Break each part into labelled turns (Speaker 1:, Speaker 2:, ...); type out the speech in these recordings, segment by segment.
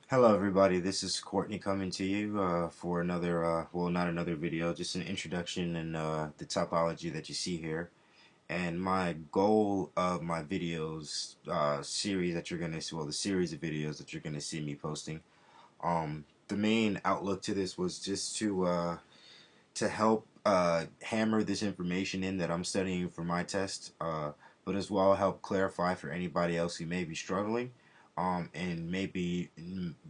Speaker 1: Hello everybody, this is Courtney coming to you for another, well not another video, just an introduction and the topology that you see here. And my goal of my videos series that you're going to see, well the series of videos that you're going to see me posting, the main outlook to this was just to help hammer this information in that I'm studying for my test, but as well help clarify for anybody else who may be struggling, and maybe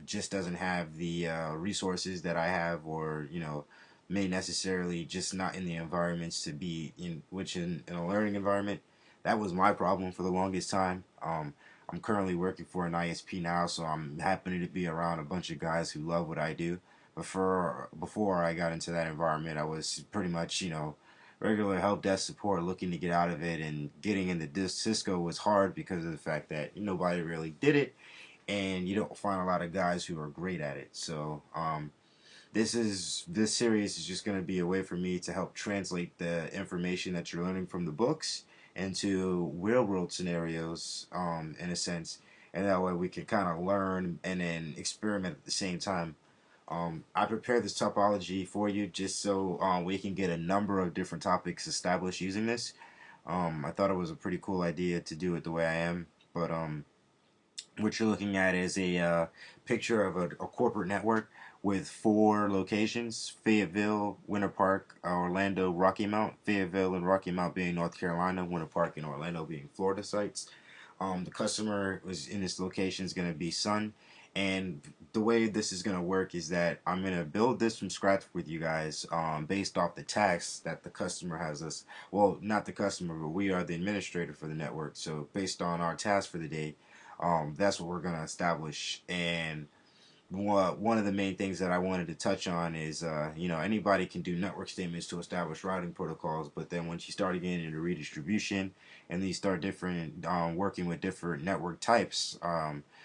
Speaker 1: just doesn't have the resources that I have, or may necessarily just not in the environments to be in, which in a learning environment. That was my problem for the longest time. I'm currently working for an ISP now, so I'm happening to be around a bunch of guys who love what I do. Before I got into that environment, I was pretty much, regular help desk support, looking to get out of it, and getting into this Cisco was hard because of the fact that nobody really did it, and you don't find a lot of guys who are great at it. So this series is just going to be a way for me to help translate the information that you're learning from the books into real world scenarios, in a sense, and that way we can kind of learn and then experiment at the same time. I prepared this topology for you just so we can get a number of different topics established using this. I thought it was a pretty cool idea to do it the way I am, but what you're looking at is a picture of a corporate network with four locations: Fayetteville, Winter Park, Orlando, Rocky Mount. Fayetteville and Rocky Mount being North Carolina, Winter Park and Orlando being Florida sites. The customer was in this location is going to be Sun, and the way this is going to work is that I'm going to build this from scratch with you guys, based off the tasks that the customer has us. Well, not the customer, but we are the administrator for the network. So based on our task for the day, that's what we're going to establish. And one of the main things that I wanted to touch on is, anybody can do network statements to establish routing protocols, but then once you start getting into redistribution and then you start working with different network types,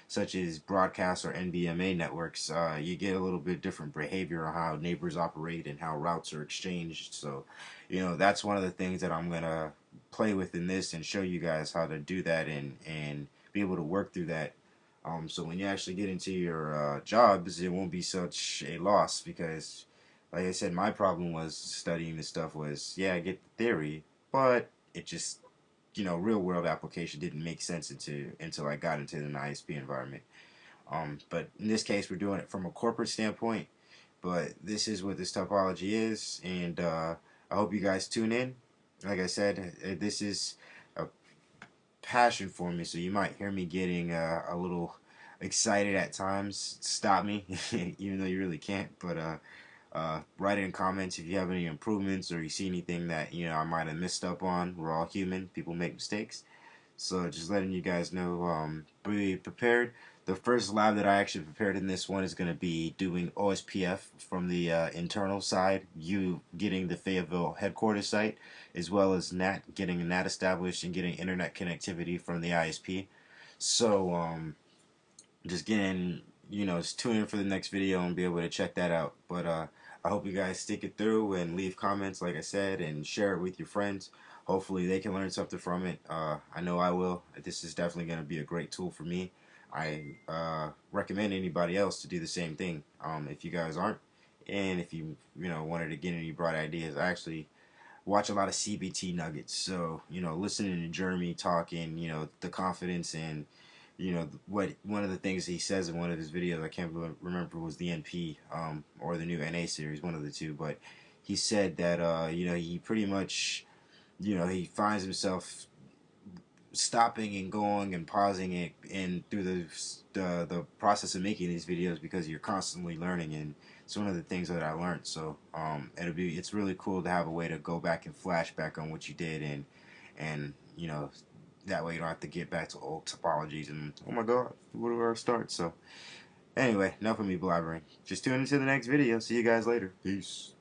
Speaker 1: such as broadcast or NBMA networks, you get a little bit different behavior on how neighbors operate and how routes are exchanged. So, that's one of the things that I'm going to play with in this and show you guys how to do that and be able to work through that, so when you actually get into your jobs, it won't be such a loss because, like I said, my problem was studying this stuff was, yeah, I get the theory, but it just, real world application didn't make sense until I got into an ISP environment. But in this case, we're doing it from a corporate standpoint, but this is what this topology is, and I hope you guys tune in. Like I said, this is a passion for me, so you might hear me getting a little excited at times. Stop me, even though you really can't. But write in comments if you have any improvements or you see anything that I might have missed up on. We're all human; people make mistakes. So just letting you guys know, be prepared. The first lab that I actually prepared in this one is going to be doing OSPF from the internal side, you getting the Fayetteville headquarters site, as well as NAT, getting NAT established and getting internet connectivity from the ISP. So just getting, just tune in for the next video and be able to check that out. But I hope you guys stick it through and leave comments, like I said, and share it with your friends. Hopefully they can learn something from it. I know I will. This is definitely going to be a great tool for me. I recommend anybody else to do the same thing, if you guys aren't. And if you, wanted to get any bright ideas, I actually watch a lot of CBT nuggets. So, listening to Jeremy talking, the confidence and what one of the things he says in one of his videos, I can't remember, was the NP, or the new NA series, one of the two, but he said that he pretty much, he finds himself stopping and going and pausing it and through the process of making these videos because you're constantly learning, and it's one of the things that I learned. So it's really cool to have a way to go back and flash back on what you did, and that way you don't have to get back to old topologies and, oh my god, where do I start? So anyway, enough of me blabbering. Just tune into the next video. See you guys later. Peace.